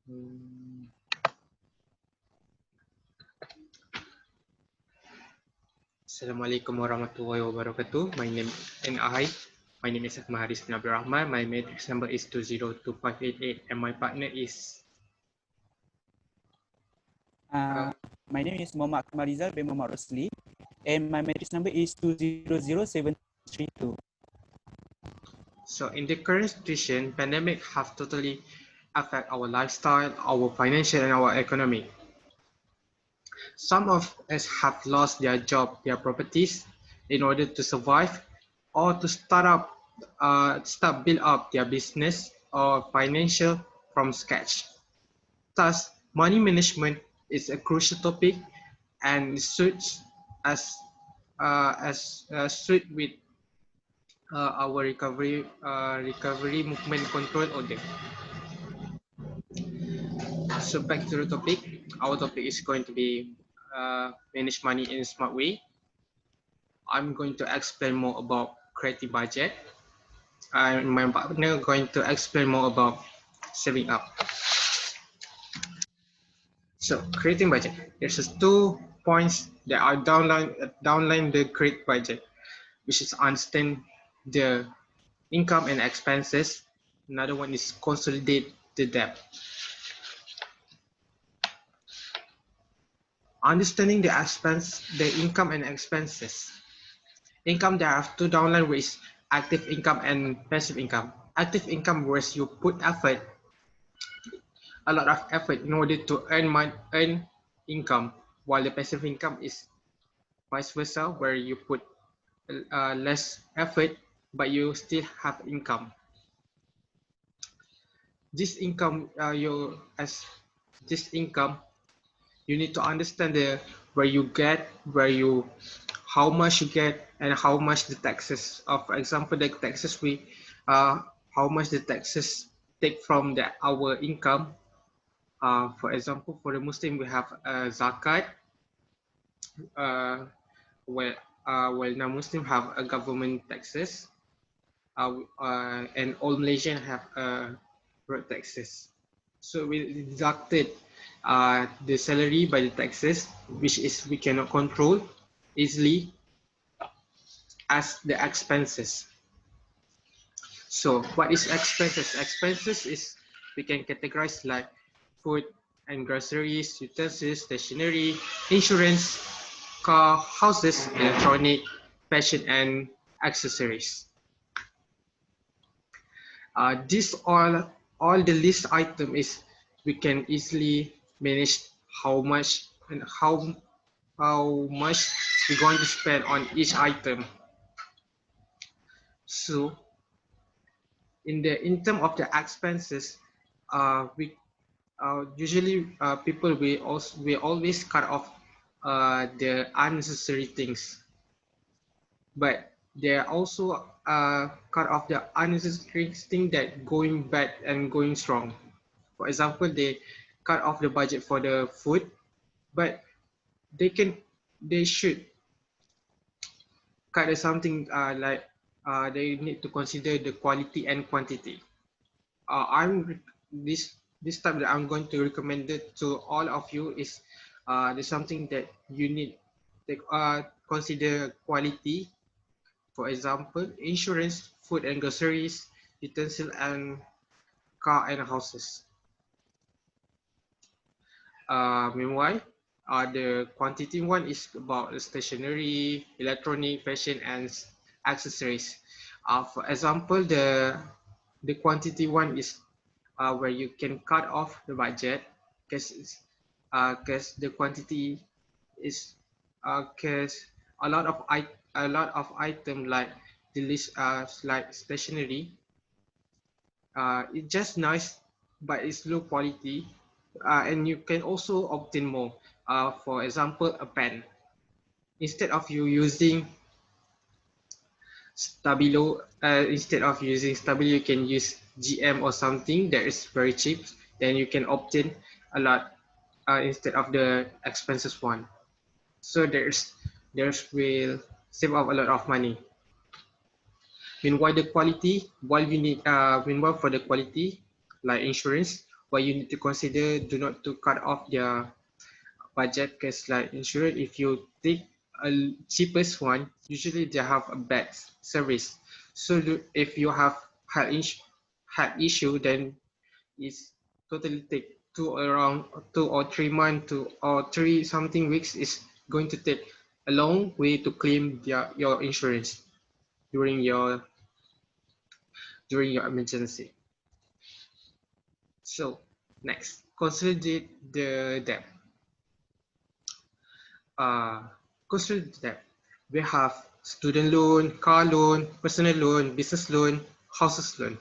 Hmm. Assalamualaikum warahmatullahi wabarakatuh. My name is Ahmad Haris bin Abdul Rahman. My matrix number is 202588 and my partner is Uh, my name is Muhammad Akmal Rizal bin Muhammad Rosli, and my matrix number is 200732. so in the current situation, pandemic have totally affect our lifestyle, our financial and our economy. Some of us have lost their job, their properties in order to survive or to start build up their business or financial from scratch. Thus, money management is a crucial topic and suits suit with our recovery movement control order. So back to the topic. Our topic is going to be manage money in a smart way. I'm going to explain more about creative budget, and my partner going to explain more about saving up. So creating budget. There's just 2 points that are downline the create budget, which is understand the income and expenses. Another one is consolidate the debt. Understanding the income and expenses. Income, there are two downline ways: active income and passive income. Active income, where you put a lot of effort in order to earn income, while the passive income is vice versa, where you put less effort but you still have income. This income, you need to understand where you get, how much you get, and how much the taxes. For example, the taxes how much the taxes take from our income. For example, for the Muslim, we have zakat. Uh, well, non-Muslim have a government taxes, and all Malaysian have road taxes. So we deducted the salary by the taxes, which is we cannot control easily as the expenses. So what is expenses? Expenses is we can categorize like food and groceries, utensils, stationery, insurance, car, houses, electronic, fashion, and accessories. This all the list item is we can easily manage how much and how much we're going to spend on each item. So in term of the expenses, we usually people we always cut off the unnecessary things, but they are also cut off the unnecessary thing that going bad and going strong. For example, they cut off the budget for the food, but they should cut something they need to consider the quality and quantity. I'm this time that I'm going to recommend it to all of you is there's something that you need to consider quality. For example, insurance, food and groceries, utensil and car and houses. Meanwhile, the quantity one is about stationery, electronic, fashion, and accessories. For example, the quantity one is where you can cut off the budget because the quantity is because a lot of item like the list like stationery it's just nice but it's low quality and you can also obtain more. For example, a pen. Instead of you using Stabilo, you can use GM or something that is very cheap. Then you can obtain a lot instead of the expensive one. So there's will save up a lot of money. Meanwhile, for the quality like insurance, what you need to consider, do not to cut off their budget, because like insurance, if you take a cheapest one, usually they have a bad service. So if you have health issue, then it's totally take around 2 or 3 months to or 3 something weeks is going to take a long way to claim your insurance during your emergency. So next, consolidate the debt. uh, Consolidate debt. We have student loan, car loan, personal loan, business loan, houses loan,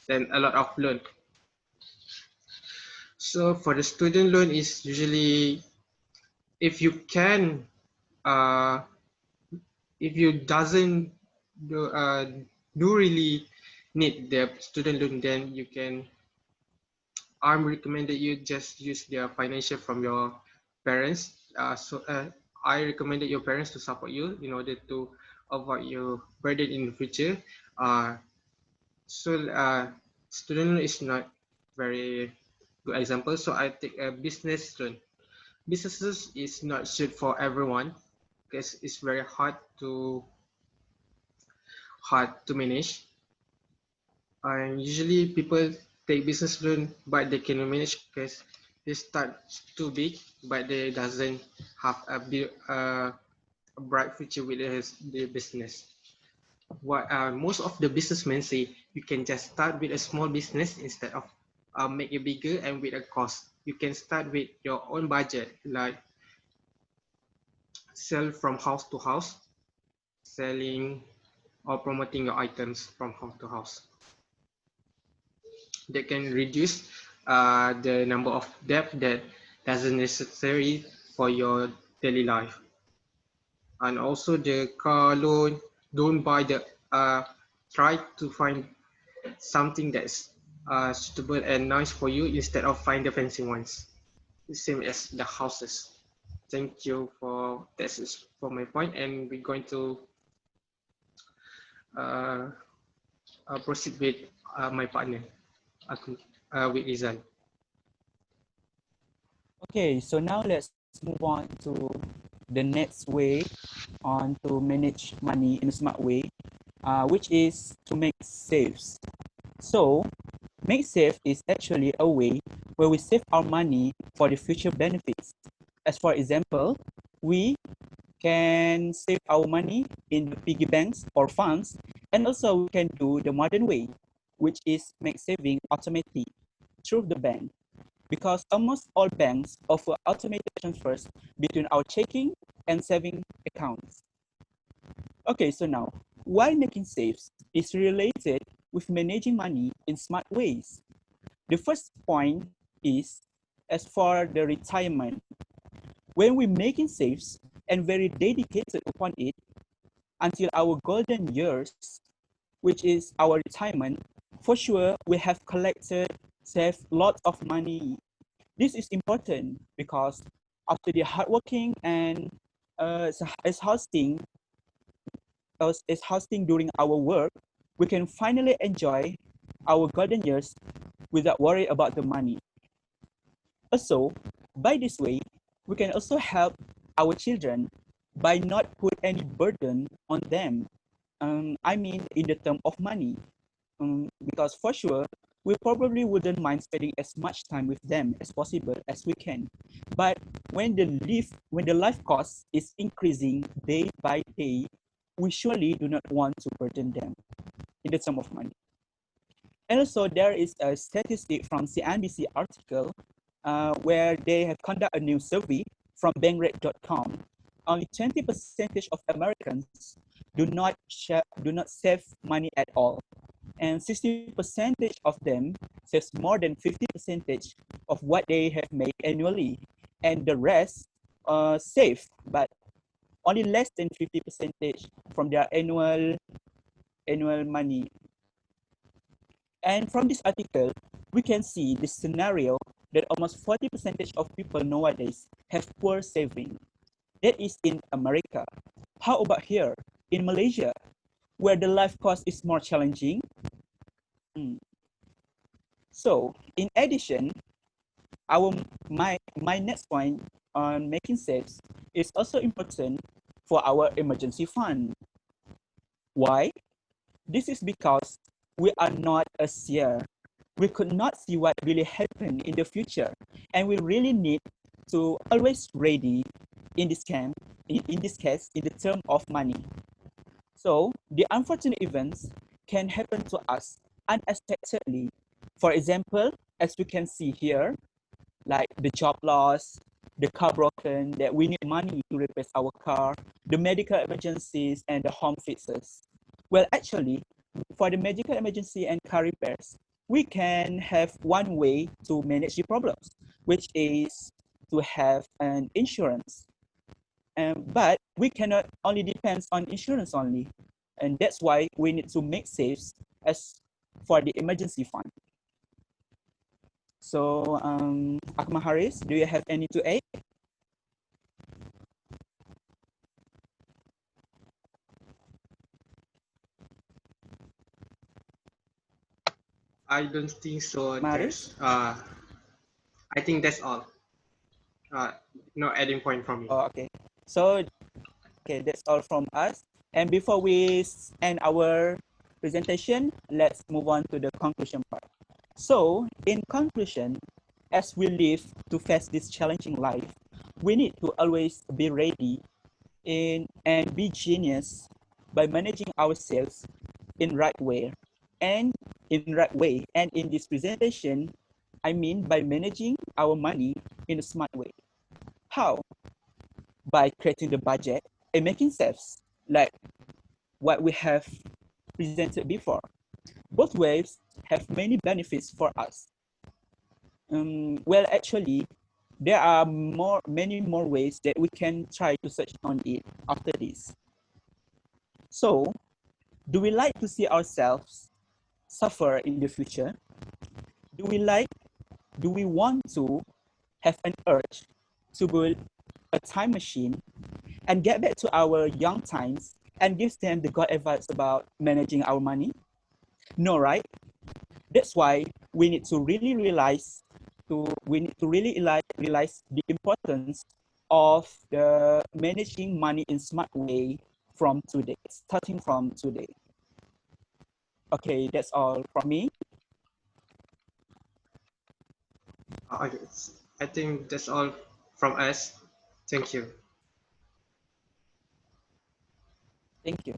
then a lot of loan. So for the student loan is usually, if you can, uh, if you doesn't do, do really need the student loan, then you can, I'm recommended you just use the financial from your parents. I recommended your parents to support you in order to avoid your burden in the future. Uh, so student loan is not very good example. So I take a business loan. Businesses is not suited for everyone because it's very hard to manage. And usually people take business loan, but they cannot manage because they start too big, but they doesn't have a bright future with the business. What most of the businessmen say, you can just start with a small business instead of make it bigger and with a cost. You can start with your own budget, like sell from house to house, selling or promoting your items from house to house. That can reduce the number of debt that doesn't necessary for your daily life. And also the car loan, don't buy the try to find something that's suitable and nice for you instead of find the fancy ones. The same as the houses. Thank you for this is for my point, and we're going to uh, proceed with my partner, with Izan. Okay, so now let's move on to the next way on to manage money in a smart way, which is to make saves. So, make save is actually a way where we save our money for the future benefits. As for example, we can save our money in the piggy banks or funds, and also we can do the modern way, which is make saving automatic through the bank, because almost all banks offer automated transfers between our checking and saving accounts. Okay, so now, why making saves is related with managing money in smart ways. The first point is as for the retirement. When we're making saves and very dedicated upon it until our golden years, which is our retirement, for sure we have collected, saved lots of money. This is important because after the hardworking and exhausting, exhausting during our work, we can finally enjoy our golden years without worry about the money. Also, by this way, we can also help our children by not put any burden on them. I mean, in the term of money, because for sure, we probably wouldn't mind spending as much time with them as possible as we can. But when the life cost is increasing day by day, we surely do not want to burden them in the term of money. And also, there is a statistic from CNBC article where they have conducted a new survey from bankrate.com. Only 20% of Americans do not save money at all, and 60% of them saves more than 50% of what they have made annually, and the rest save, but only less than 50% from their annual money. And from this article, we can see the scenario that almost 40% of people nowadays have poor saving. That is in America. How about here in Malaysia, where the life cost is more challenging? So, in addition, our my next point on making saves is also important for our emergency fund. Why? This is because we are not a seer. We could not see what really happen in the future, and we really need to always ready in this camp in this case in the term of money. So the unfortunate events can happen to us unexpectedly. For example, as we can see here, like the job loss, the car broken, that we need money to replace our car, the medical emergencies, and the home fixes. Well, actually, for the medical emergency and car repairs, we can have one way to manage the problems, which is to have an insurance. But we cannot only depend on insurance only. And that's why we need to make saves as for the emergency fund. So, Akmal Haris, do you have any to add? I don't think so. Akmal Haris? I think that's all. Uh, no adding point from me. Oh, okay. So, okay, that's all from us. And before we end our presentation, let's move on to the conclusion part. So, in conclusion, as we live to face this challenging life, we need to always be ready in and be genius by managing ourselves in right way and in right way. And in this presentation, I mean by managing our money in a smart way. How? By creating the budget and making saves, like what we have presented before. Both ways have many benefits for us. Well, actually, there are many more ways that we can try to search on it after this. So, do we like to see ourselves suffer in the future? Do we like, do we want to have an urge to build a time machine and get back to our young times and give them the good advice about managing our money? No, right? That's why we need to really realize realize the importance of the managing money in smart way from today, starting from today. Okay, that's all from me. Okay, I think that's all from us. Thank you. Thank you.